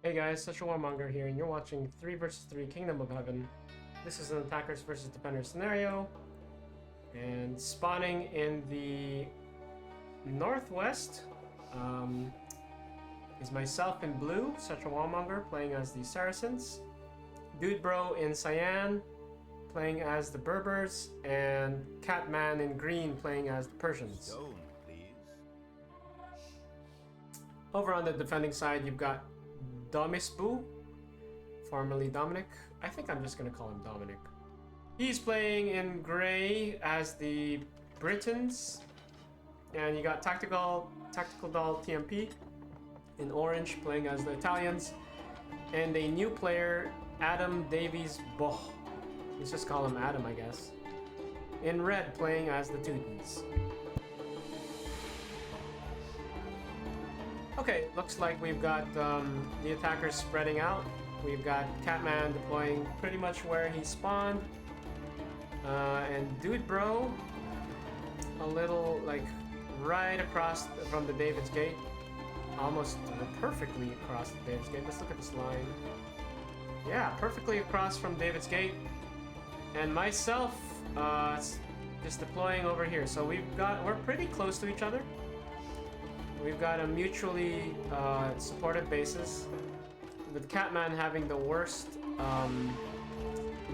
Hey guys, Such a Warmonger here, and you're watching 3 vs 3 Kingdom of Heaven. This is an attackers versus defenders scenario, and spawning in the northwest is myself in blue, Such a Warmonger, playing as the Saracens, DudeBro in cyan, playing as the Berbers, and Catman in green, playing as the Persians. Stone, please. Over on the defending side, you've got Dominisbu, formerly Dominic. I think I'm just gonna call him Dominic. He's playing in gray as the Britons, and you got Tactical Doll TMP in orange, playing as the Italians, and a new player, adamdaviesboh. Let's just call him Adam, I guess. In red, playing as the Teutons. Okay, looks like we've got the attackers spreading out. We've got Catman deploying pretty much where he spawned. And DudeBro, a little, like, right across from the David's Gate. Almost perfectly across the David's Gate. Let's look at this line. Yeah, perfectly across from David's Gate. And myself, just deploying over here. So we're pretty close to each other. We've got a mutually supportive basis, with Catman having the worst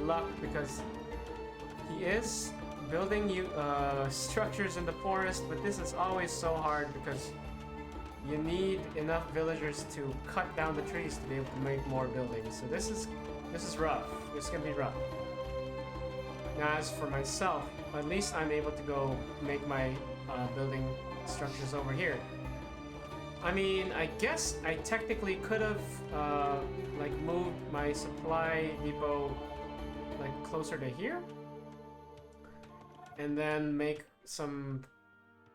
luck because he is building structures in the forest, but this is always so hard because you need enough villagers to cut down the trees to be able to make more buildings. So this is rough. This can be rough. Now, as for myself, at least I'm able to go make my building structures over here. I mean, I guess I technically could have like moved my supply depot like closer to here, and then make some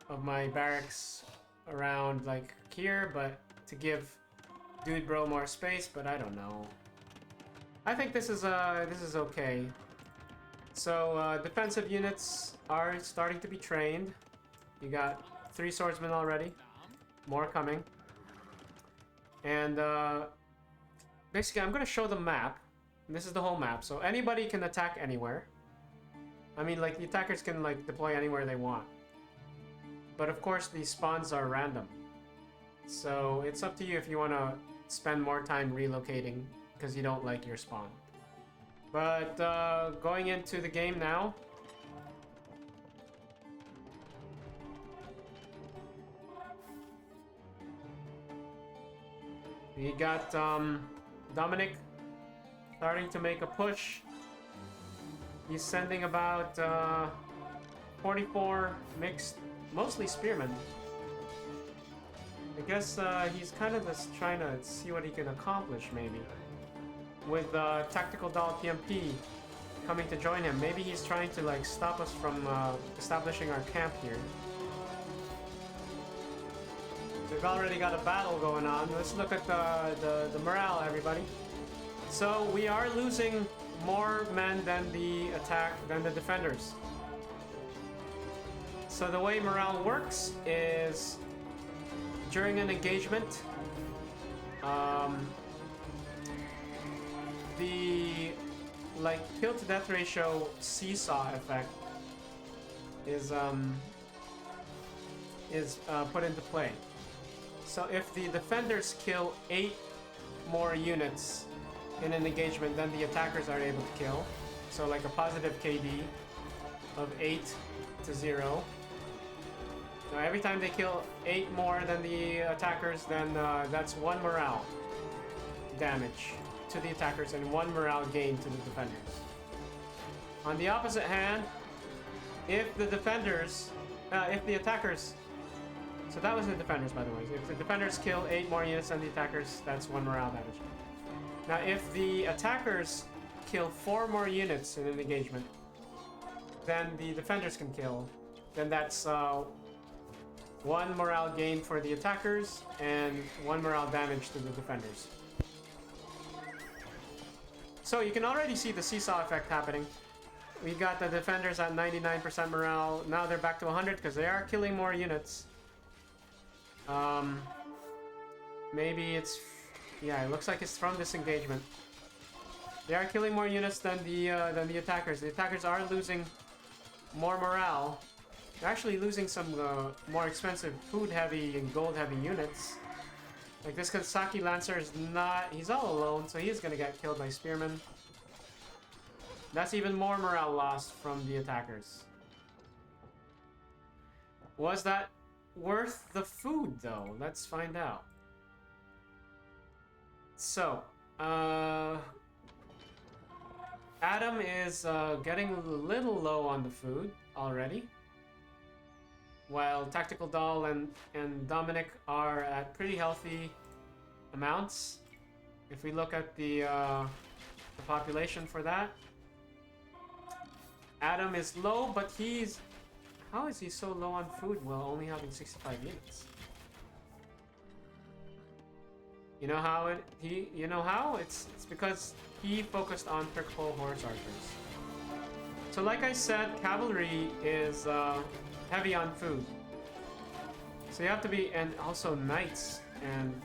of my barracks around like here, but to give DudeBro more space. But I don't know. I think this is okay. So defensive units are starting to be trained. You got 3 swordsmen already. More coming. And basically I'm gonna show the map. This is the whole map, so anybody can attack anywhere. I mean, like, the attackers can like deploy anywhere they want. But of course these spawns are random. So it's up to you if you wanna spend more time relocating because you don't like your spawn. But going into the game now. We got Dominic starting to make a push. He's sending about 44 mixed, mostly spearmen. I guess he's kind of just trying to see what he can accomplish, maybe. With Tactical Doll TMP coming to join him. Maybe he's trying to like stop us from establishing our camp here. We've already got a battle going on. Let's look at the morale, everybody. So we are losing more men than the defenders. So the way morale works is during an engagement, the like kill to death ratio seesaw effect is put into play. So if the defenders kill 8 more units in an engagement than the attackers are able to kill, so like a positive KD of 8-0. Now every time they kill 8 more than the attackers, then that's 1 morale damage to the attackers and 1 morale gain to the defenders. On the opposite hand, if the attackers, so that was the defenders, by the way. If the defenders kill 8 more units than the attackers, that's 1 morale damage. Now, if the attackers kill 4 more units in an engagement than the defenders can kill, then that's 1 morale gain for the attackers and 1 morale damage to the defenders. So you can already see the seesaw effect happening. We got the defenders at 99% morale. Now they're back to 100 because they are killing more units. Maybe it's Yeah, it looks like it's from this engagement. They are killing more units than the attackers. The attackers are losing more morale. They're actually losing some more expensive food-heavy and gold-heavy units. Like this Kasaki Lancer is not... He's all alone, so he is gonna get killed by spearmen. That's even more morale lost from the attackers. Was that worth the food, though? Let's find out. So, Adam is getting a little low on the food already. While Tactical Doll and Dominic are at pretty healthy amounts. If we look at the population for that. Adam is low, but he's... How is he so low on food while only having 65 units? You know how it... You know how? It's because he focused on Prickle Horse Archers. So like I said, cavalry is heavy on food. So you have to be... And also knights and...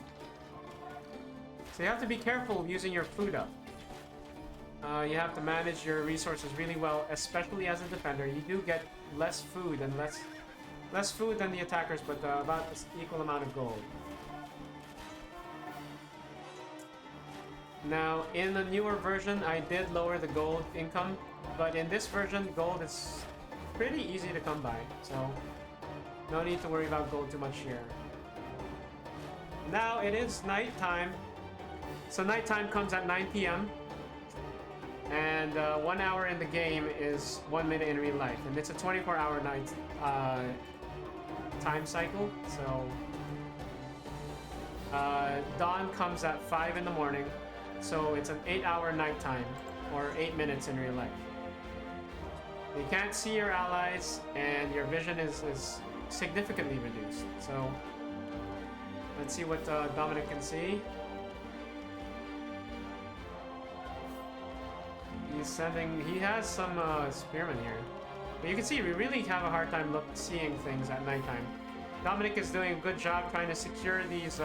So you have to be careful using your food up. You have to manage your resources really well, especially as a defender. You do get less food and less food than the attackers, but about an equal amount of gold. Now, in the newer version, I did lower the gold income, but in this version, gold is pretty easy to come by, so no need to worry about gold too much here. Now, it is nighttime, so nighttime comes at 9 p.m. And 1 hour in the game is 1 minute in real life, and it's a 24-hour night time cycle. So dawn comes at 5 in the morning, so it's an 8-hour nighttime, or 8 minutes in real life. You can't see your allies, and your vision is significantly reduced. So let's see what Dominic can see. He has some spearmen here. But you can see we really have a hard time seeing things at nighttime. Dominic is doing a good job trying to secure these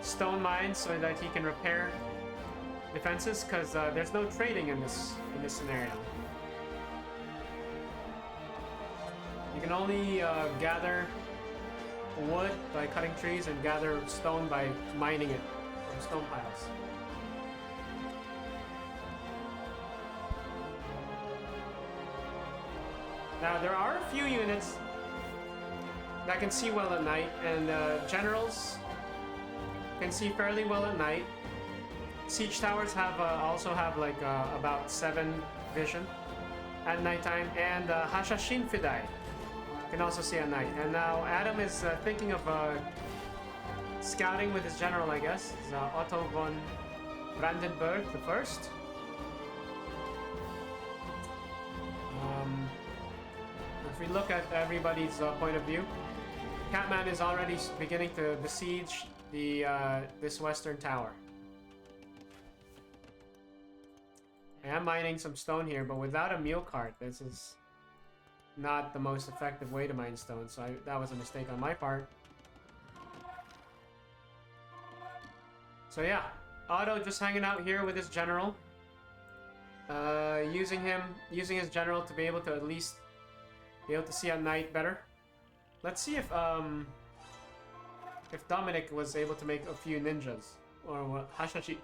stone mines so that he can repair defenses, because there's no trading in this scenario. You can only gather wood by cutting trees and gather stone by mining it from stone piles. Now, there are a few units that can see well at night, and generals can see fairly well at night. Siege towers have also have like about 7 vision at nighttime, and Hashashin Fidai can also see at night. And now Adam is thinking of scouting with his general, I guess. It's, Otto von Brandenburg the First. If we look at everybody's point of view, Catman is already beginning to besiege the this western tower. I am mining some stone here, but without a mule cart, this is not the most effective way to mine stone, so that was a mistake on my part. So yeah, Otto just hanging out here with his general, using his general to be able to at least be able to see at night better. Let's see if Dominic was able to make a few ninjas or what, Hashashi.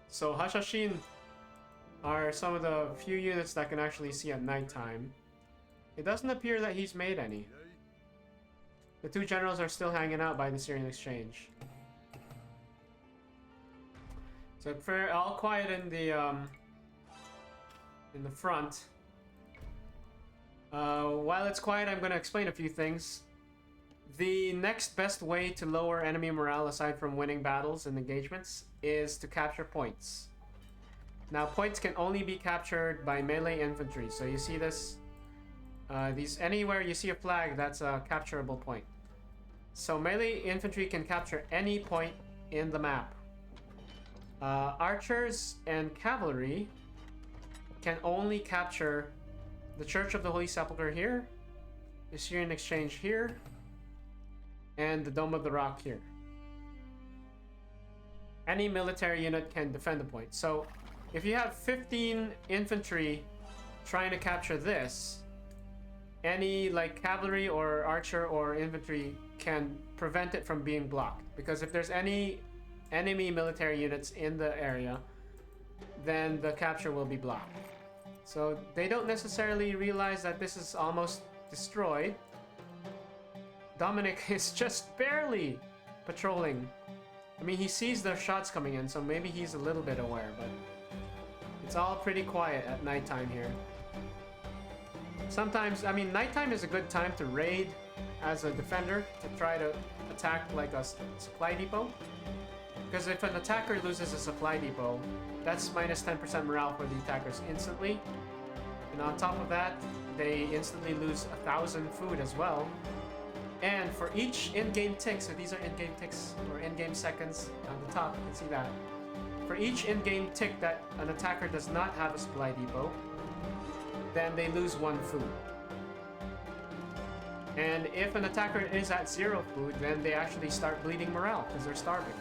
So Hashashin are some of the few units that can actually see at nighttime. It doesn't appear that he's made any. The two generals are still hanging out by the Syrian exchange. So all quiet in the front. While it's quiet, I'm going to explain a few things. The next best way to lower enemy morale, aside from winning battles and engagements, is to capture points. Now, points can only be captured by melee infantry. So you see this? Anywhere you see a flag, that's a capturable point. So melee infantry can capture any point in the map. Archers and cavalry can only capture the Church of the Holy Sepulchre here, the Syrian Exchange here, and the Dome of the Rock here. any military unit can defend the point. So if you have 15 infantry trying to capture this, any like cavalry or archer or infantry can prevent it from being blocked. Because if there's any enemy military units in the area, then the capture will be blocked. So they don't necessarily realize that this is almost destroyed. Dominic is just barely patrolling. I mean, he sees the shots coming in, so maybe he's a little bit aware, but it's all pretty quiet at nighttime here. Sometimes, I mean, nighttime is a good time to raid as a defender, to try to attack like a supply depot. Because if an attacker loses a supply depot, that's minus 10% morale for the attackers instantly. And on top of that, they instantly lose 1,000 food as well. And for each in-game tick, so these are in-game ticks or in-game seconds on the top, you can see that. For each in-game tick that an attacker does not have a supply depot, then they lose 1 food. And if an attacker is at 0 food, then they actually start bleeding morale because they're starving.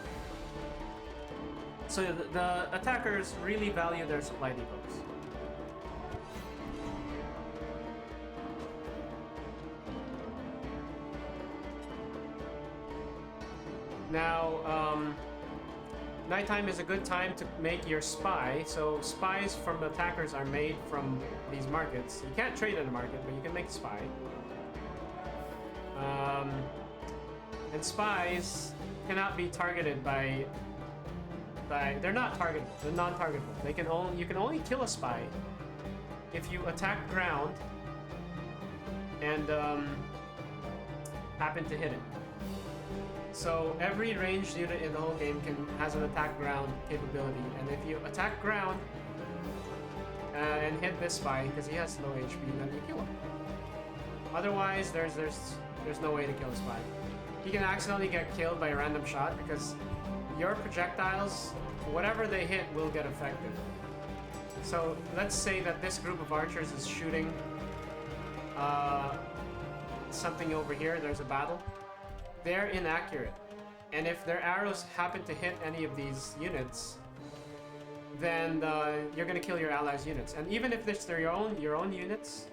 So the attackers really value their supply depots. Now, nighttime is a good time to make your spy. So spies from attackers are made from these markets. You can't trade in a market, but you can make a spy. And spies cannot be targeted by they're not targetable. They're non-targetable. You can only kill a spy if you attack ground and happen to hit it. So every ranged unit in the whole game has an attack ground capability, and if you attack ground and hit this spy because he has low HP, then you kill him. Otherwise, there's no way to kill a spy. He can accidentally get killed by a random shot because your projectiles, whatever they hit, will get affected. So let's say that this group of archers is shooting something over here. There's a battle. They're inaccurate, and if their arrows happen to hit any of these units, then you're gonna kill your allies' units. And even if they're your own units,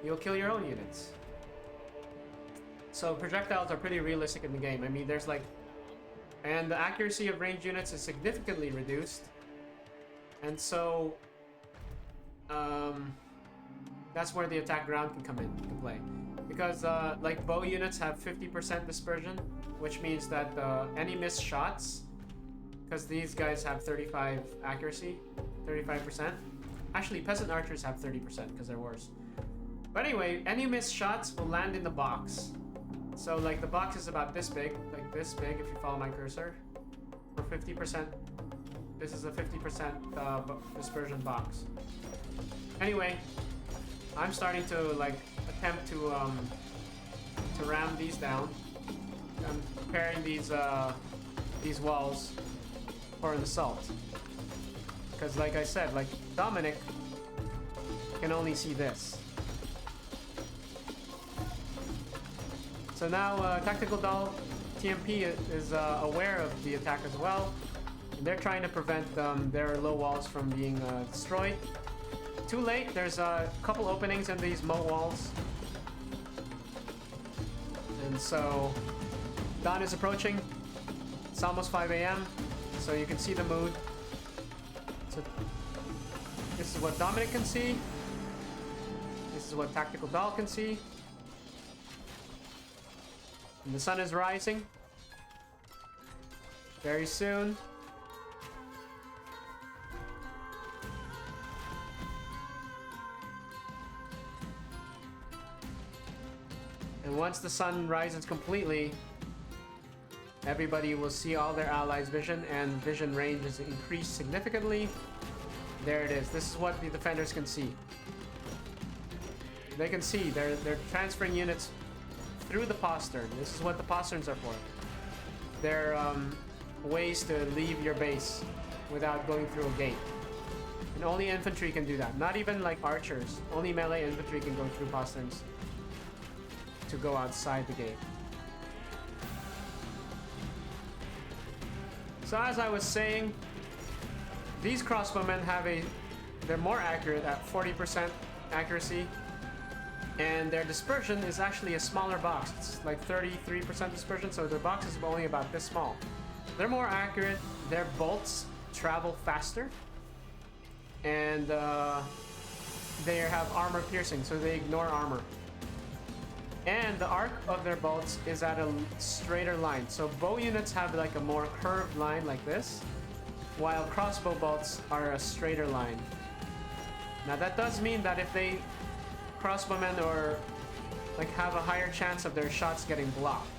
you'll kill your own units. So projectiles are pretty realistic in the game. I mean, and the accuracy of ranged units is significantly reduced, and so that's where the attack ground can come into play. Because like bow units have 50% dispersion, which means that any missed shots, because these guys have 35 accuracy, 35%. Actually, peasant archers have 30% because they're worse. But anyway, any missed shots will land in the box. So like the box is about this big, like this big if you follow my cursor. For 50%, this is a 50% dispersion box. Anyway, I'm starting to like attempt to ram these down. I'm preparing these walls for an assault. Because like I said, like Dominic can only see this. So now Tactical Doll TMP is aware of the attack as well. And they're trying to prevent their low walls from being destroyed. Too late, there's a couple openings in these moat walls. And so dawn is approaching. It's almost 5 a.m. so you can see the mood. So this is what Dominic can see. This is what Tactical Doll can see. And the sun is rising very soon. And once the sun rises completely, everybody will see all their allies' vision, and vision range is increased significantly. There it is. This is what the defenders can see. They can see they're transferring units through the postern. This is what the posterns are for. They're ways to leave your base without going through a gate. And only infantry can do that. Not even like archers. Only melee infantry can go through posterns to go outside the gate. So as I was saying, these crossbowmen they're more accurate at 40% accuracy, and their dispersion is actually a smaller box. It's like 33% dispersion, so their box is only about this small. They're more accurate, their bolts travel faster, and they have armor piercing, so they ignore armor. And the arc of their bolts is at a straighter line. So bow units have like a more curved line like this, while crossbow bolts are a straighter line. Now that does mean that if they crossbowmen or like have a higher chance of their shots getting blocked.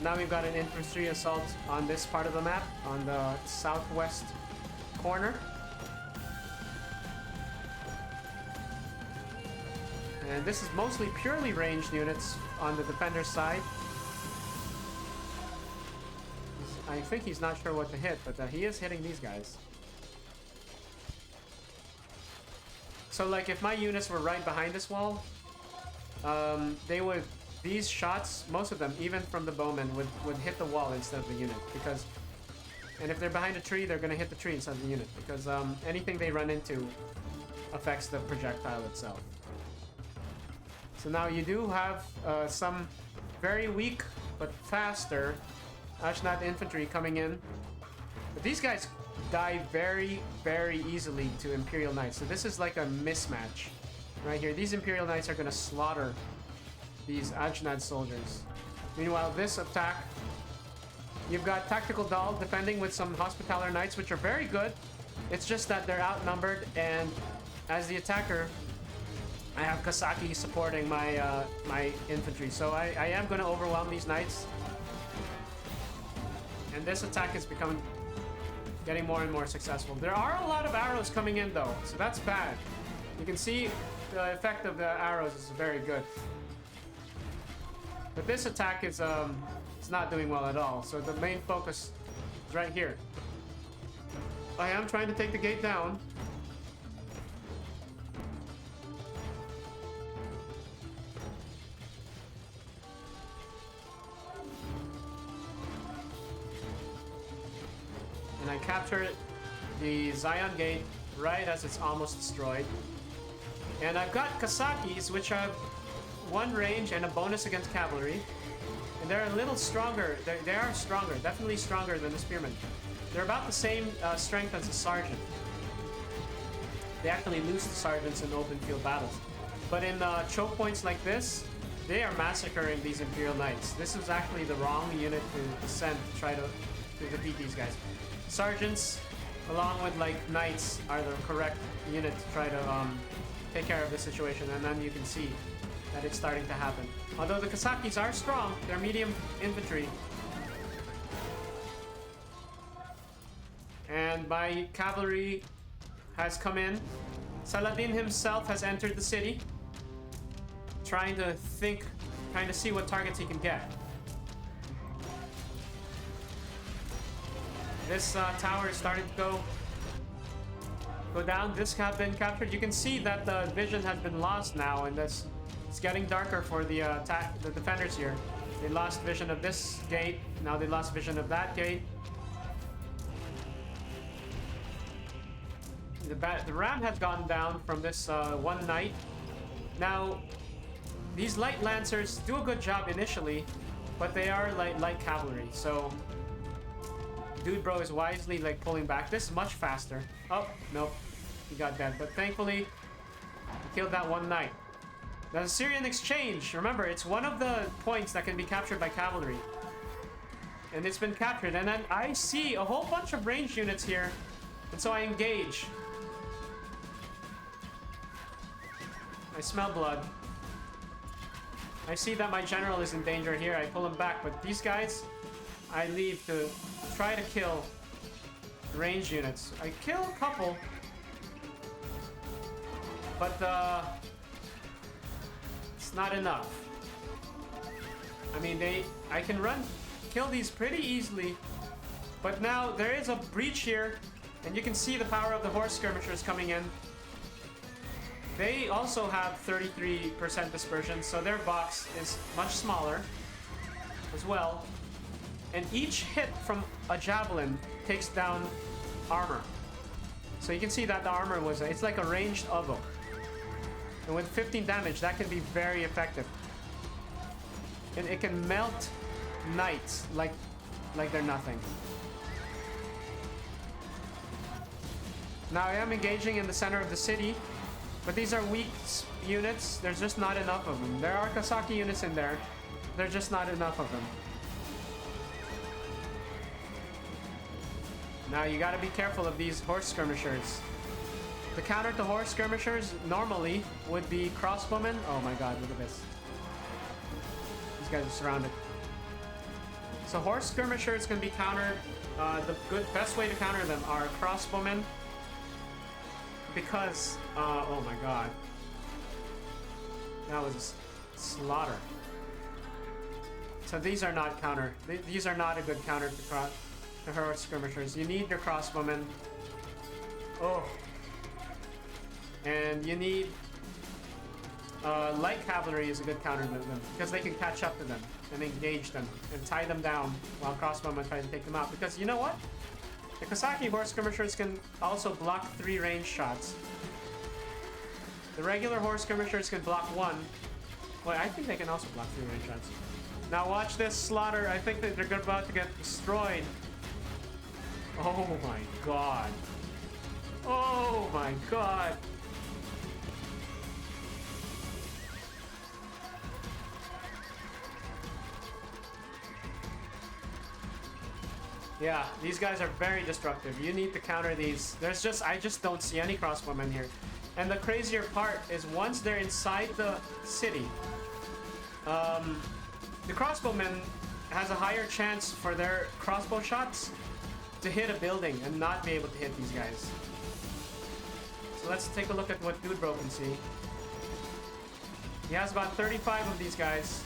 Now we've got an infantry assault on this part of the map, on the southwest corner. And this is mostly purely ranged units on the defender's side. I think he's not sure what to hit, but he is hitting these guys. So like if my units were right behind this wall, these shots, most of them, even from the bowmen, would hit the wall instead of the unit. And if they're behind a tree, they're gonna hit the tree instead of the unit, because anything they run into affects the projectile itself. So now you do have some very weak but faster Ashnat infantry coming in. But these guys die very, very easily to Imperial Knights. So this is like a mismatch right here. These Imperial Knights are going to slaughter these Ashnat soldiers. Meanwhile, this attack, you've got Tactical Doll defending with some Hospitaller Knights, which are very good. It's just that they're outnumbered, and as the attacker, I have Kasaki supporting my my infantry, so I am going to overwhelm these knights. And this attack is getting more and more successful. There are a lot of arrows coming in though, so that's bad. You can see the effect of the arrows is very good. But this attack is it's not doing well at all, so the main focus is right here. I am trying to take the gate down. And I captured the Zion Gate right as it's almost destroyed. And I've got Kasakis, which have 1 range and a bonus against cavalry. And they're a little stronger. They are stronger, definitely stronger than the Spearmen. They're about the same strength as the Sergeant. They actually lose the Sergeants in open field battles. But in choke points like this, they are massacring these Imperial Knights. This is actually the wrong unit to send to try to defeat these guys. Sergeants, along with like knights, are the correct unit to try to take care of the situation, and then you can see that it's starting to happen. Although the Kasakis are strong, they're medium infantry. And my cavalry has come in. Saladin himself has entered the city, trying to see what targets he can get. This tower is starting to go down. This has been captured. You can see that the vision has been lost now, and it's getting darker for the defenders here. They lost vision of this gate. Now they lost vision of that gate. The ram has gone down from this 1 knight. Now, these light lancers do a good job initially, but they are light cavalry, so DudeBro is wisely like pulling back. This is much faster. Oh, nope. He got dead. But thankfully, he killed that 1 knight. The Syrian exchange. Remember, it's one of the points that can be captured by cavalry. And it's been captured. And then I see a whole bunch of ranged units here. And so I engage. I smell blood. I see that my general is in danger here. I pull him back. But these guys, I leave to try to kill ranged units. I kill a couple, but it's not enough. I mean, I can kill these pretty easily, but now there is a breach here, and you can see the power of the horse skirmishers coming in. They also have 33% dispersion, so their box is much smaller as well. And each hit from a javelin takes down armor. So you can see that the armor was, it's like a ranged oboe. And with 15 damage, that can be very effective. And it can melt knights like they're nothing. Now I am engaging in the center of the city, but these are weak units. There's just not enough of them. There are Kasaki units in there. There's just not enough of them. Now you gotta be careful of these horse skirmishers. The counter to horse skirmishers normally would be crossbowmen. Oh my god, look at this. These guys are surrounded. So horse skirmishers can be countered. The best way to counter them are crossbowmen. Because, oh my god. That was a slaughter. So these are not counter. These are not a good counter to horse skirmishers. You need your crossbowmen. Oh. And you need light cavalry is a good counter to them because they can catch up to them and engage them and tie them down while crossbowmen try to take them out. Because you know what? The Kasaki horse skirmishers can also block 3 range shots. The regular horse skirmishers can block 1. Well, I think they can also block 3 range shots. Now watch this slaughter. I think that they're about to get destroyed. Oh my god. Oh my god. Yeah, these guys are very destructive. You need to counter these. I just don't see any crossbowmen here. And the crazier part is once they're inside the city, the crossbowman has a higher chance for their crossbow shots to hit a building and not be able to hit these guys. So let's take a look at what DudeBro can see. He has about 35 of these guys.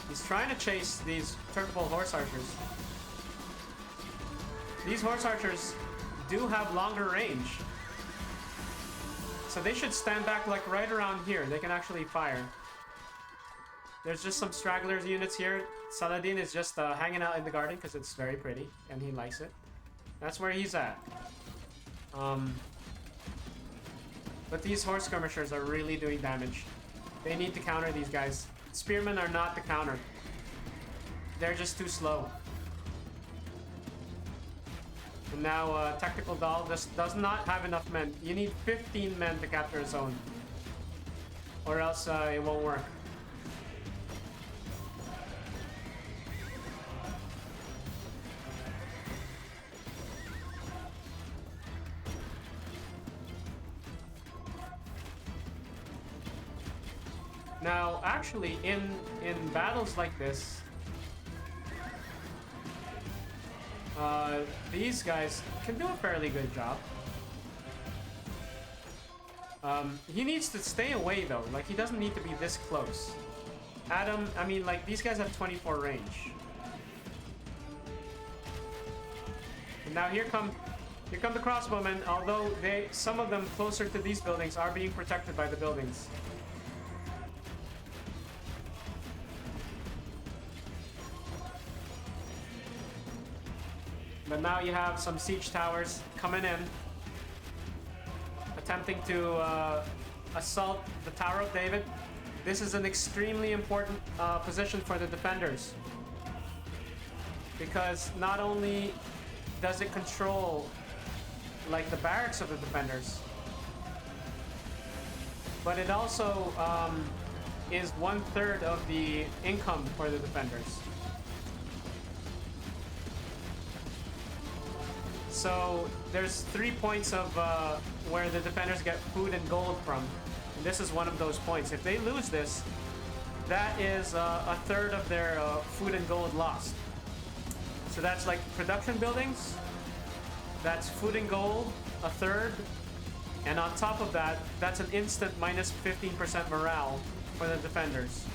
He's trying to chase these Turkopole horse archers. These horse archers do have longer range. So they should stand back like right around here. They can actually fire. There's just some stragglers units here. Saladin is just hanging out in the garden because it's very pretty and he likes it. That's where he's at. But these horse skirmishers are really doing damage. They need to counter these guys. Spearmen are not the counter. They're just too slow. And now Tactical Doll just does not have enough men. You need 15 men to capture a zone. Or else it won't work. Now, actually, in battles like this, these guys can do a fairly good job. He needs to stay away, though. Like, he doesn't need to be this close. I mean, like, these guys have 24 range. And now here come the crossbowmen, although some of them closer to these buildings are being protected by the buildings. But now you have some siege towers coming in, attempting to assault the Tower of David. This is an extremely important position for the defenders, because not only does it control like the barracks of the defenders, but it also is 1/3 of the income for the defenders. So there's 3 points of where the defenders get food and gold from. And this is one of those points. If they lose this, that is 1/3 of their food and gold lost. So that's like production buildings. That's food and gold, 1/3. And on top of that, that's an instant minus 15% morale for the defenders.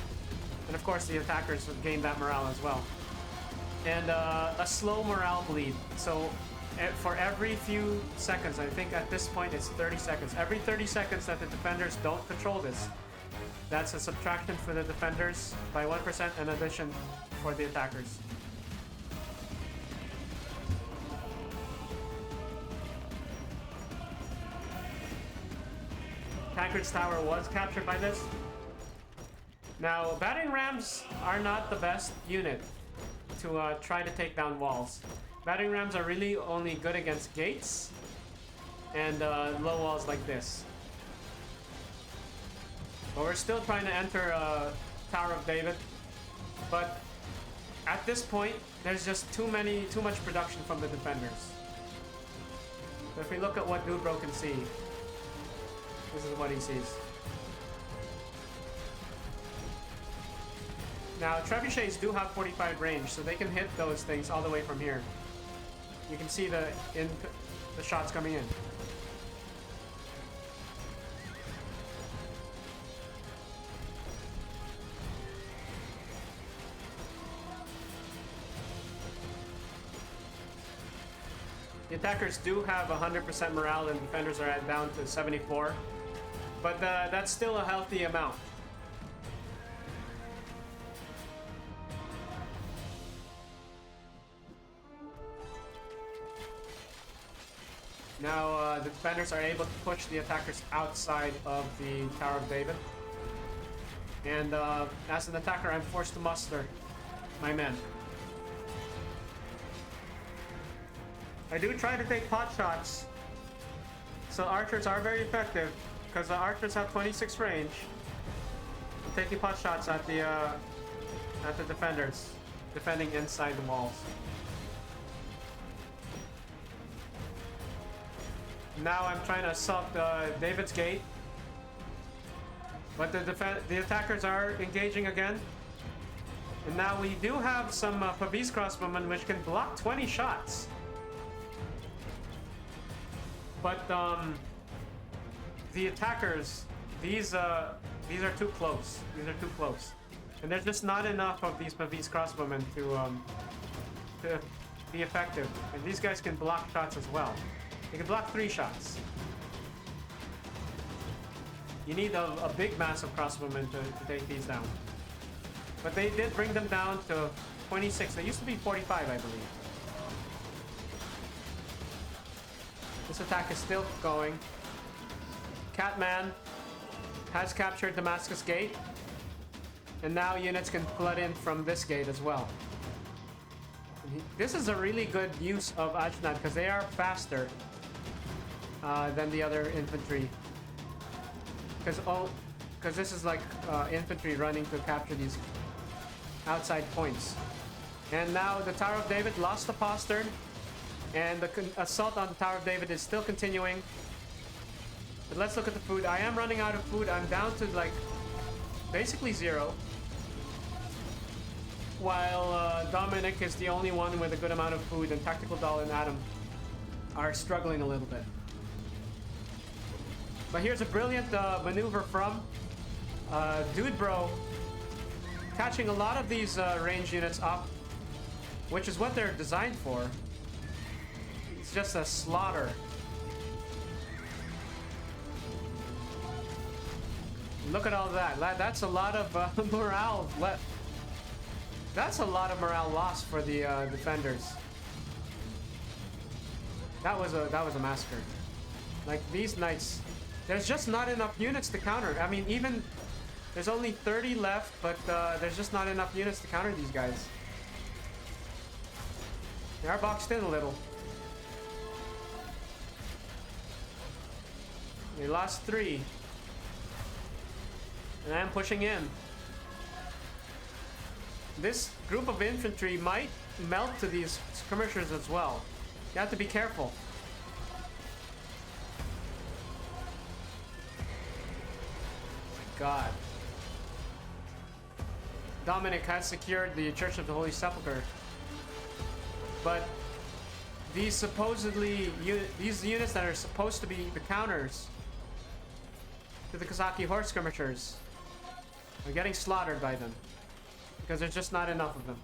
And of course the attackers would gain that morale as well. And a slow morale bleed. So for every few seconds, I think at this point it's 30 seconds. Every 30 seconds that the defenders don't control this, That's a subtraction for the defenders by 1% and addition for the attackers. Tankard's tower was captured by this. Now, battering rams are not the best unit to try to take down walls. Battering rams are really only good against gates and low walls like this. But we're still trying to enter Tower of David. But at this point, there's just too much production from the defenders. So if we look at what DudeBro can see, this is what he sees. Now, trebuchets do have 45 range, so they can hit those things all the way from here. You can see the shots coming in. The attackers do have 100% morale, and defenders are down to 74. But that's still a healthy amount. Now, the defenders are able to push the attackers outside of the Tower of David. And as an attacker, I'm forced to muster my men. I do try to take pot shots, so archers are very effective because the archers have 26 range. I'm taking pot shots at the defenders, defending inside the walls. Now I'm trying to assault David's gate, but the attackers are engaging again. And now we do have some Pavis crossbowmen which can block 20 shots. But the attackers, these are too close. These are too close, and there's just not enough of these Pavis crossbowmen to be effective. And these guys can block shots as well. They can block 3 shots. You need a big mass of crossbowmen to take these down. But they did bring them down to 26. They used to be 45, I believe. This attack is still going. Catman has captured Damascus Gate. And now units can flood in from this gate as well. This is a really good use of Ajnad because they are faster than the other infantry. Because this is like infantry running to capture these outside points. And now the Tower of David lost the postern. And the assault on the Tower of David is still continuing. But let's look at the food. I am running out of food. I'm down to like basically 0. While Dominic is the only one with a good amount of food, and Tactical Doll and Adam are struggling a little bit. But here's a brilliant maneuver from DudeBro, catching a lot of these range units up, which is what they're designed for. It's just a slaughter. Look at all that. That's a lot of morale left. That's a lot of morale lost for the defenders. That was a massacre. Like these knights, there's just not enough units to counter. I mean, even there's only 30 left, but there's just not enough units to counter these guys. They are boxed in a little. They lost 3. And I am pushing in. This group of infantry might melt to these skirmishers as well. You have to be careful. God. Dominic has secured the Church of the Holy Sepulchre. But these these units that are supposed to be the counters to the Kazaki horse skirmishers are getting slaughtered by them. Because there's just not enough of them.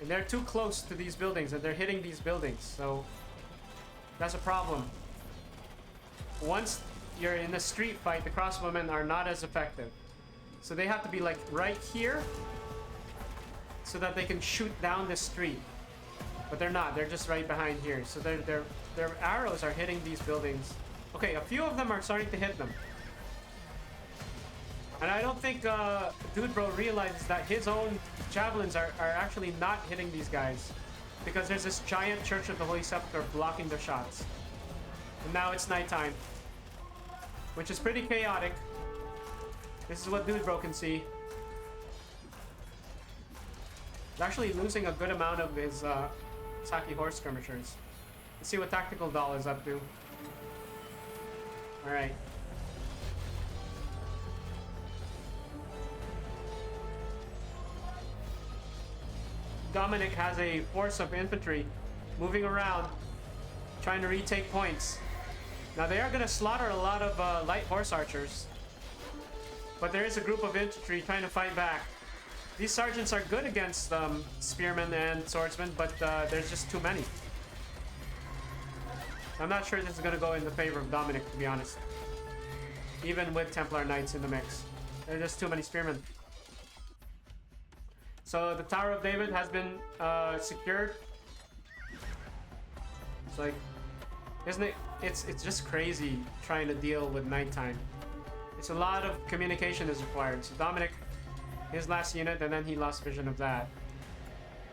And they're too close to these buildings, and they're hitting these buildings, so that's a problem. Once you're in a street fight, the crossbowmen are not as effective. So they have to be like right here so that they can shoot down the street. But they're not. They're just right behind here. So their arrows are hitting these buildings. Okay, a few of them are starting to hit them. And I don't think DudeBro realizes that his own javelins are actually not hitting these guys. Because there's this giant Church of the Holy Sepulchre blocking their shots. And now it's nighttime. Which is pretty chaotic. This is what DudeBro can see. He's actually losing a good amount of his Saki horse skirmishers. Let's see what Tactical Doll is up to. Alright. Dominic has a force of infantry moving around, trying to retake points. Now they are going to slaughter a lot of light horse archers, but there is a group of infantry trying to fight back. These sergeants are good against spearmen and swordsmen, but there's just too many. I'm not sure this is going to go in the favor of Dominic, to be honest. Even with Templar Knights in the mix. There's just too many spearmen. So the Tower of David has been secured. It's like, isn't it? It's just crazy trying to deal with nighttime. It's a lot of communication is required. So Dominic, his last unit, and then he lost vision of that.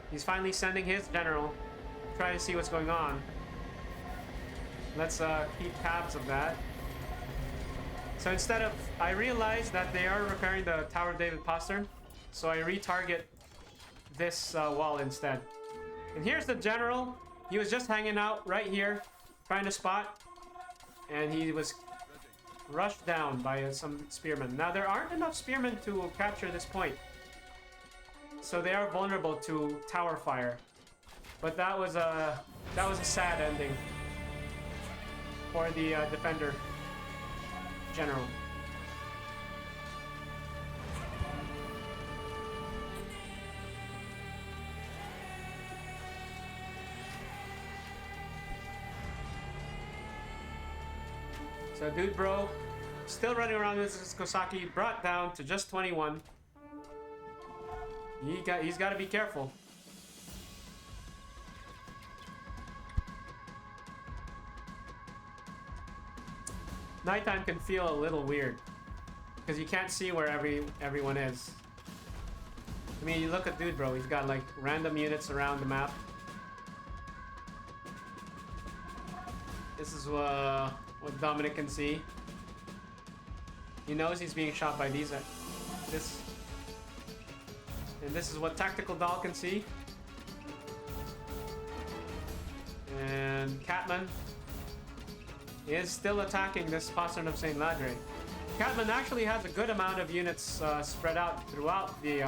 He's finally sending his general, trying to see what's going on. Let's keep tabs of that. So instead of, I realized that they are repairing the Tower of David postern, so I retarget this wall instead. And here's the general. He was just hanging out right here, trying to spot, and he was rushed down by some spearmen. Now there aren't enough spearmen to capture this point, so they are vulnerable to tower fire. But that was a sad ending for the defender general. So DudeBro, still running around with his Kosaki, brought down to just 21. He's got to be careful. Nighttime can feel a little weird because you can't see where everyone is. I mean, you look at DudeBro, he's got like random units around the map. This is what Dominic can see. He knows he's being shot by these. And this is what Tactical Doll can see. And Catman is still attacking this postern of St. Ladre. Catman actually has a good amount of units spread out throughout the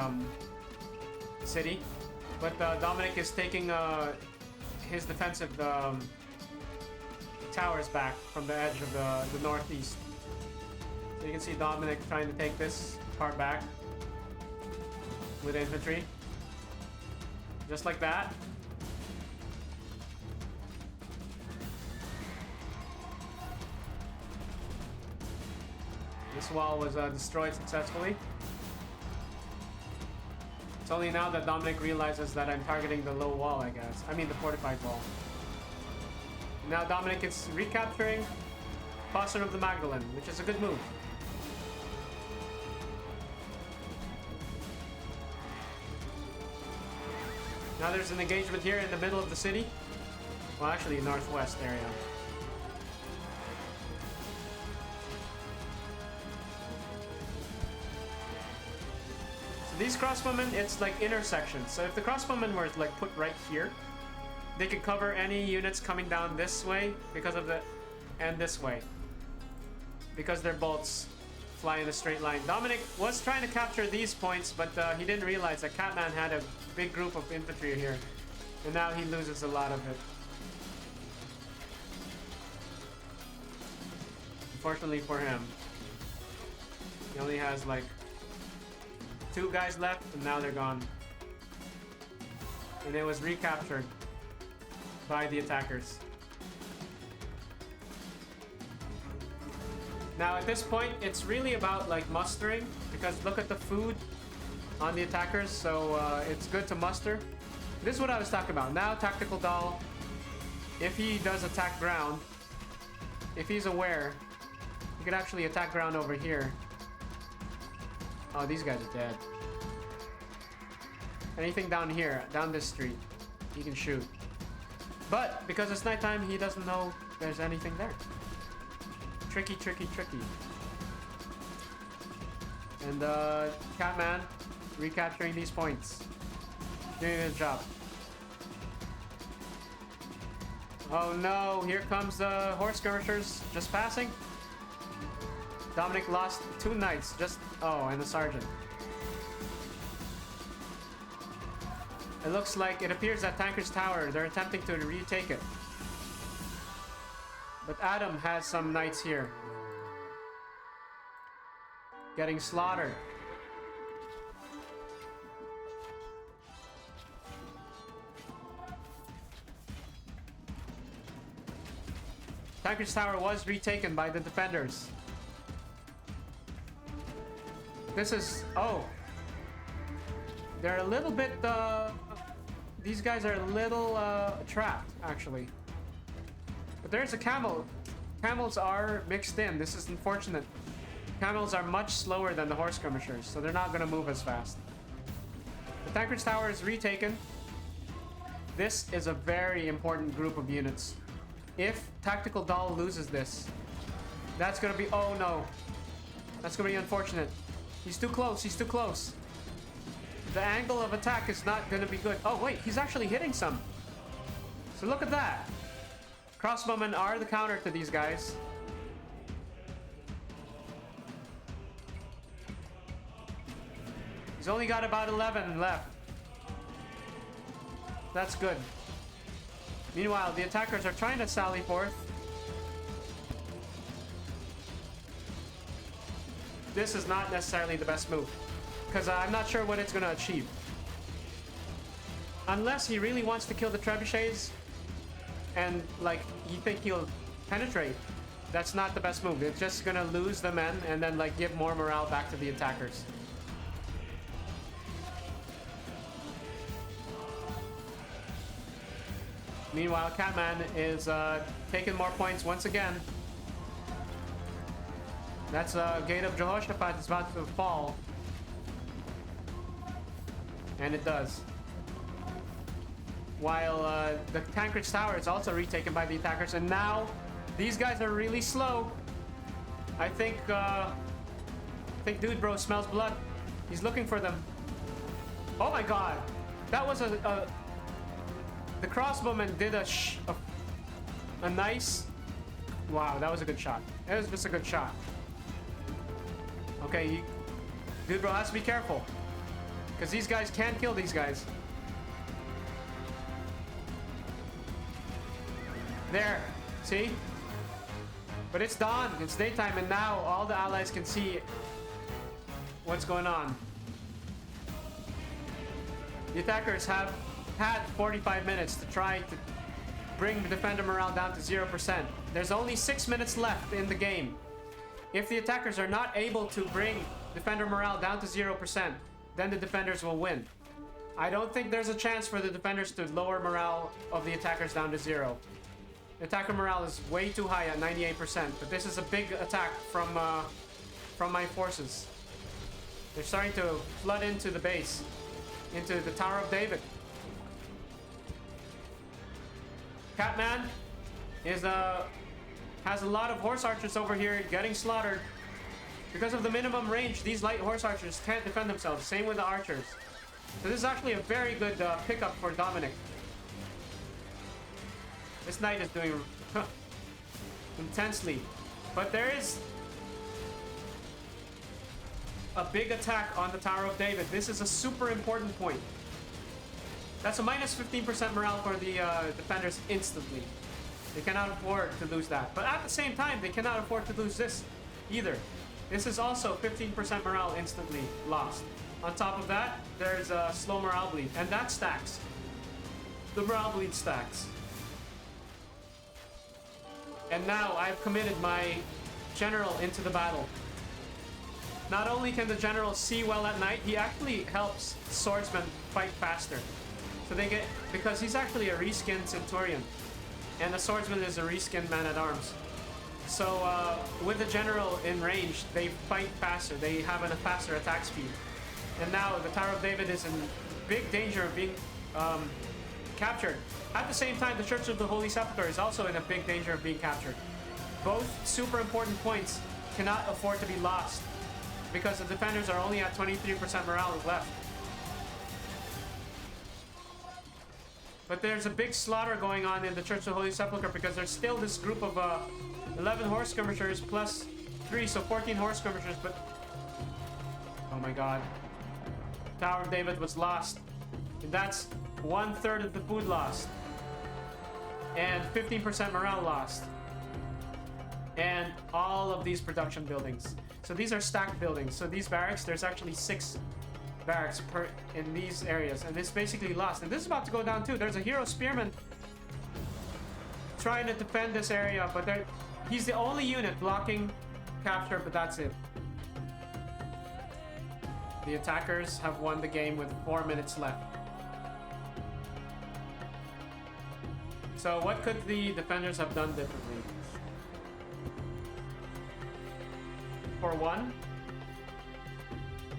city, but Dominic is taking his defensive towers back from the edge of the northeast. So you can see Dominic trying to take this part back with infantry. Just like that. This wall was destroyed successfully. It's only now that Dominic realizes that I'm targeting the low wall, I guess. I mean the fortified wall. Now Dominic is recapturing Postern of the Magdalene, which is a good move. Now there's an engagement here in the middle of the city. Well, actually, northwest area. So these crossbowmen, it's like intersections. So if the crossbowmen were like put right here, they could cover any units coming down this way because of the, and this way, because their bolts fly in a straight line. Dominic was trying to capture these points, but he didn't realize that Catman had a big group of infantry here, and now he loses a lot of it. Unfortunately for him, he only has like 2 guys left, and now they're gone. And it was recaptured by the attackers. Now at this point, it's really about like mustering, because look at the food on the attackers, so it's good to muster. This is what I was talking about. Now, Tactical Doll, if he does attack ground, if he's aware, he could actually attack ground over here. Oh, these guys are dead. Anything down here, down this street, he can shoot. But because it's nighttime, he doesn't know there's anything there. Tricky, tricky, tricky. And Catman recapturing these points. Doing a good job. Oh no, here comes the horse skirmishers just passing. Dominic lost 2 knights, just... Oh, and the sergeant. It looks like... It appears that Tanker's Tower, they're attempting to retake it. But Adam has some knights here. Getting slaughtered. Tanker's Tower was retaken by the defenders. This is... Oh. They're a little bit... These guys are a little trapped, actually. But there's a camel. Camels are mixed in. This is unfortunate. Camels are much slower than the horse skirmishers, so they're not going to move as fast. The Tanker's Tower is retaken. This is a very important group of units. If Tactical Doll loses this, that's going to be... Oh, no. That's going to be unfortunate. He's too close. He's too close. The angle of attack is not going to be good. Oh, wait. He's actually hitting some. So look at that. Crossbowmen are the counter to these guys. He's only got about 11 left. That's good. Meanwhile, the attackers are trying to sally forth. This is not necessarily the best move, because I'm not sure what it's going to achieve. Unless he really wants to kill the trebuchets, and like you think he'll penetrate, that's not the best move. It's just going to lose the men and then like give more morale back to the attackers. Meanwhile, Catman is taking more points once again. That's Gate of Jehoshaphat is about to fall. And it does. While the Tancred's Tower is also retaken by the attackers. And now, these guys are really slow. I think DudeBro smells blood. He's looking for them. Oh my god. That was the crossbowman did a nice... Wow, that was a good shot. It was just a good shot. Okay, DudeBro has to be careful. Because these guys can't kill these guys. There. See? But it's dawn. It's daytime. And now all the allies can see what's going on. The attackers have had 45 minutes to try to bring the defender morale down to 0%. There's only 6 minutes left in the game. If the attackers are not able to bring defender morale down to 0%, then the defenders will win. I don't think there's a chance for the defenders to lower morale of the attackers down to 0. Attacker morale is way too high at 98%, but this is a big attack from my forces. They're starting to flood into the base, into the Tower of David. Catman is has a lot of horse archers over here getting slaughtered. Because of the minimum range, these light horse archers can't defend themselves. Same with the archers. So this is actually a very good pickup for Dominic. This knight is doing intensely. But there is a big attack on the Tower of David. This is a super important point. That's a minus 15% morale for the defenders instantly. They cannot afford to lose that. But at the same time, they cannot afford to lose this either. This is also 15% morale instantly lost. On top of that, there's a slow morale bleed. And that stacks. The morale bleed stacks. And now I've committed my general into the battle. Not only can the general see well at night, he actually helps swordsmen fight faster. So they get, because he's actually a reskinned centurion, and the swordsman is a reskinned man-at-arms. So with the general in range, they fight faster. They have a faster attack speed. And now the Tower of David is in big danger of being captured. At the same time, the Church of the Holy Sepulchre is also in a big danger of being captured. Both super important points cannot afford to be lost because the defenders are only at 23% morale left. But there's a big slaughter going on in the Church of the Holy Sepulchre because there's still this group of 11 horse skirmishers plus 3, so 14 horse skirmishers, but... Oh my god. Tower of David was lost. And that's 1/3 of the food lost. And 15% morale lost. And all of these production buildings. So these are stacked buildings. So these barracks, there's actually 6 barracks per in these areas. And it's basically lost. And this is about to go down too. There's a hero spearman trying to defend this area, but he's the only unit blocking capture, but that's it. The attackers have won the game with 4 minutes left. So what could the defenders have done differently? For one,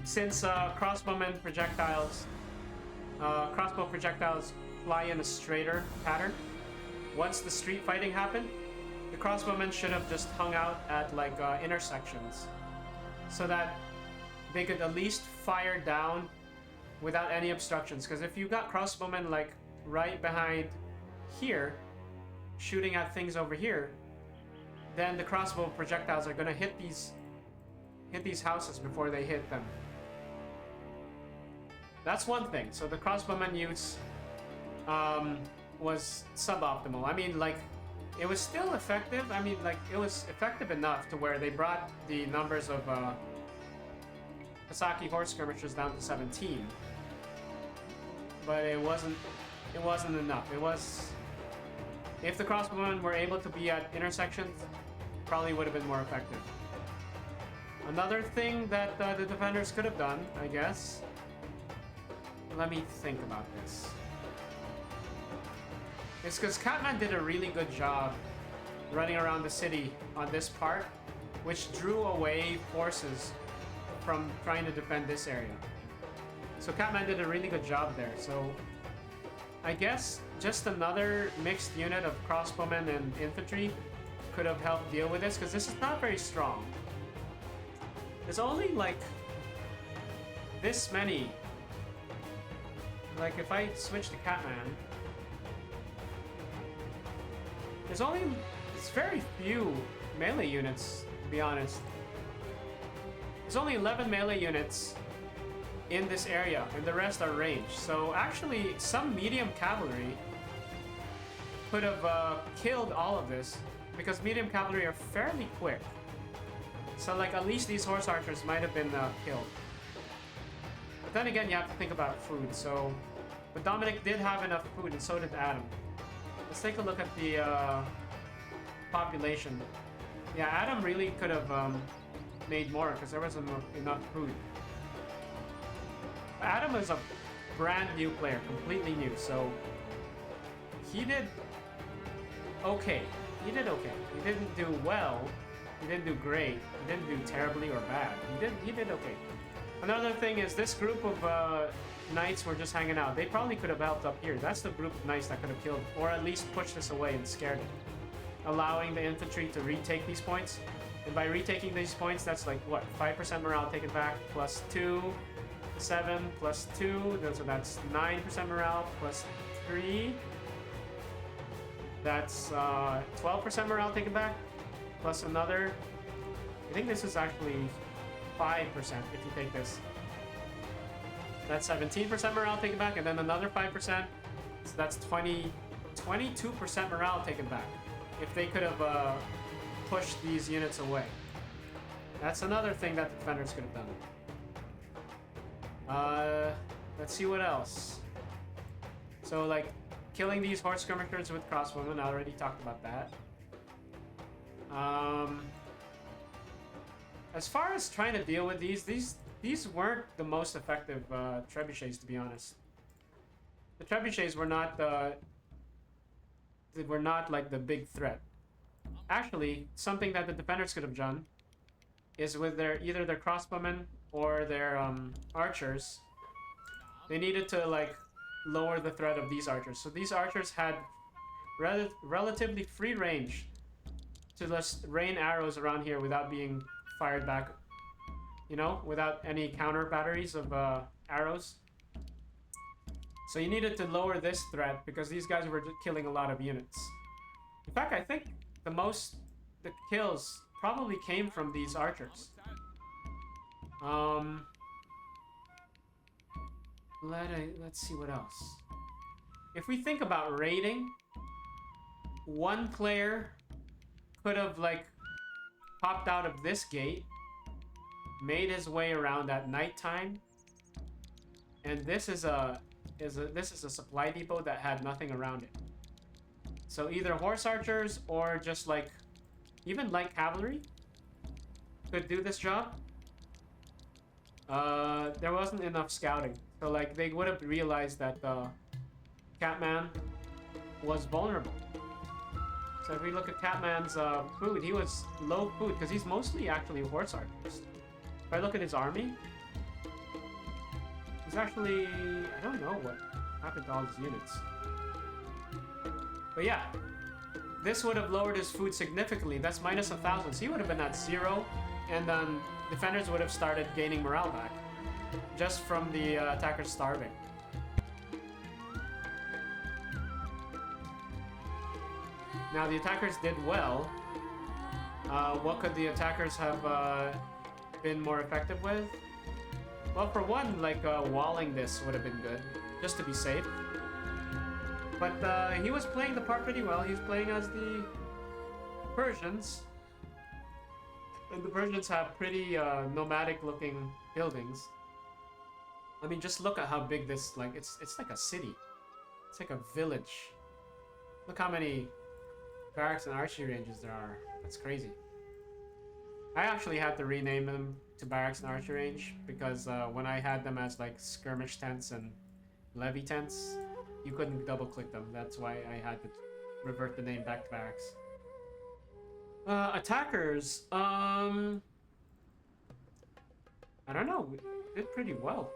since crossbow projectiles fly in a straighter pattern, once the street fighting happened, the crossbowmen should have just hung out at like intersections so that they could at least fire down without any obstructions. Because if you got crossbowmen like right behind here shooting at things over here, then the crossbow projectiles are gonna hit these houses before they hit them. That's one thing. So the crossbowmen use was suboptimal. I mean, like, it was still effective. I mean, like, it was effective enough to where they brought the numbers of Hasaki horse skirmishers down to 17. But it wasn't enough. It was, if the crossbowmen were able to be at intersections, probably would have been more effective. Another thing that the defenders could have done, I guess. Let me think about this. It's because Catman did a really good job running around the city on this part, which drew away forces from trying to defend this area. So Catman did a really good job there. So I guess just another mixed unit of crossbowmen and infantry could have helped deal with this, because this is not very strong. There's only like this many. Like if I switch to Catman, it's very few melee units, to be honest. There's only 11 melee units in this area, and the rest are ranged. So actually, some medium cavalry could have killed all of this, because medium cavalry are fairly quick. So like at least these horse archers might have been killed. But then again, you have to think about food. So, but Dominic did have enough food, and so did Adam. Let's take a look at the population. Yeah, Adam really could have made more because there wasn't enough food. Adam is a brand new player, completely new, so he did okay. He did okay. He didn't do well. He didn't do great. He didn't do terribly or bad. He did okay. Another thing is this group of knights were just hanging out. They probably could have helped up here. That's the group of knights that could have killed, or at least pushed this away and scared it, allowing the infantry to retake these points. And by retaking these points, that's like what, 5% morale taken back, plus 2, 7, plus 2, so that's 9% morale, plus 3. That's 12% morale taken back, plus another, I think this is actually 5% if you take this. That's 17% morale taken back, and then another 5%, so that's 22% morale taken back. If they could have pushed these units away. That's another thing that the defenders could have done. Let's see what else. So like, killing these horse skirmishers with crossbowmen, I already talked about that. As far as trying to deal with these weren't the most effective trebuchets, to be honest. The trebuchets were not like the big threat. Actually, something that the defenders could have done is with either their crossbowmen or their archers. They needed to like lower the threat of these archers. So these archers had relatively free range to just rain arrows around here without being fired back, you know, without any counter batteries of arrows. So you needed to lower this threat because these guys were just killing a lot of units. In fact, I think the kills probably came from these archers. Let's see what else. If we think about raiding, one player could have like popped out of this gate, made his way around at nighttime, and this is a supply depot that had nothing around it. So either horse archers or just like even light cavalry could do this job. There wasn't enough scouting, so like they would have realized that Catman was vulnerable. So if we look at Catman's food, he was low food because he's mostly actually horse archers. If I look at his army, he's actually, I don't know what happened to all his units. But yeah, this would have lowered his food significantly. That's minus 1,000. So he would have been at 0, and then defenders would have started gaining morale back just from the attackers starving. Now the attackers did well. What could the attackers have been more effective with? Well, for one, like walling this would have been good, just to be safe. But he was playing the part pretty well. He was playing as the Persians. And the Persians have pretty nomadic-looking buildings. I mean, just look at how big this, like, it's like a city. It's like a village. Look how many barracks and archery ranges there are. That's crazy. I actually had to rename them to barracks and archery range because when I had them as like skirmish tents and levy tents, you couldn't double click them. That's why I had to revert the name back to barracks. Attackers, I don't know, did pretty well.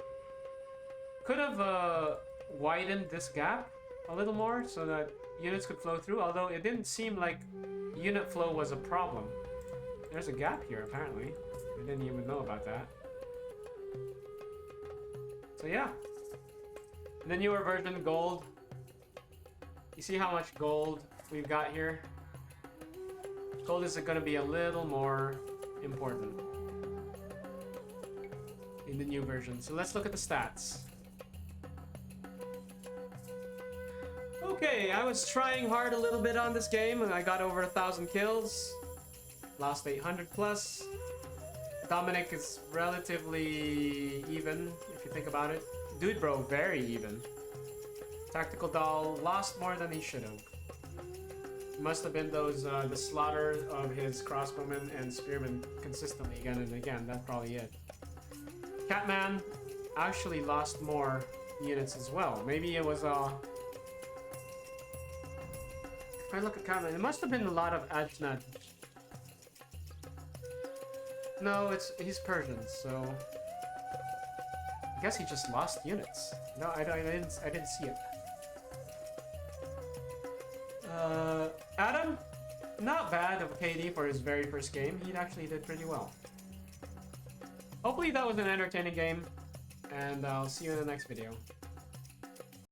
Could have widened this gap a little more so that units could flow through, although it didn't seem like unit flow was a problem. There's a gap here, apparently. I didn't even know about that. So yeah. The newer version, gold. You see how much gold we've got here? Gold is going to be a little more important in the new version. So let's look at the stats. Okay, I was trying hard a little bit on this game, and I got over 1,000 kills. Lost 800 plus. Dominic is relatively even, if you think about it. DudeBro, very even. Tactical Doll lost more than he should have. Must have been those, the slaughter of his crossbowmen and spearmen consistently again and again. That's probably it. Catman actually lost more units as well. Maybe it was, if I look at Catman, it must have been a lot of Ajnad. No, he's Persian, so I guess he just lost units. No, I didn't see it. Adam, not bad of KD for his very first game. He actually did pretty well. Hopefully that was an entertaining game, and I'll see you in the next video.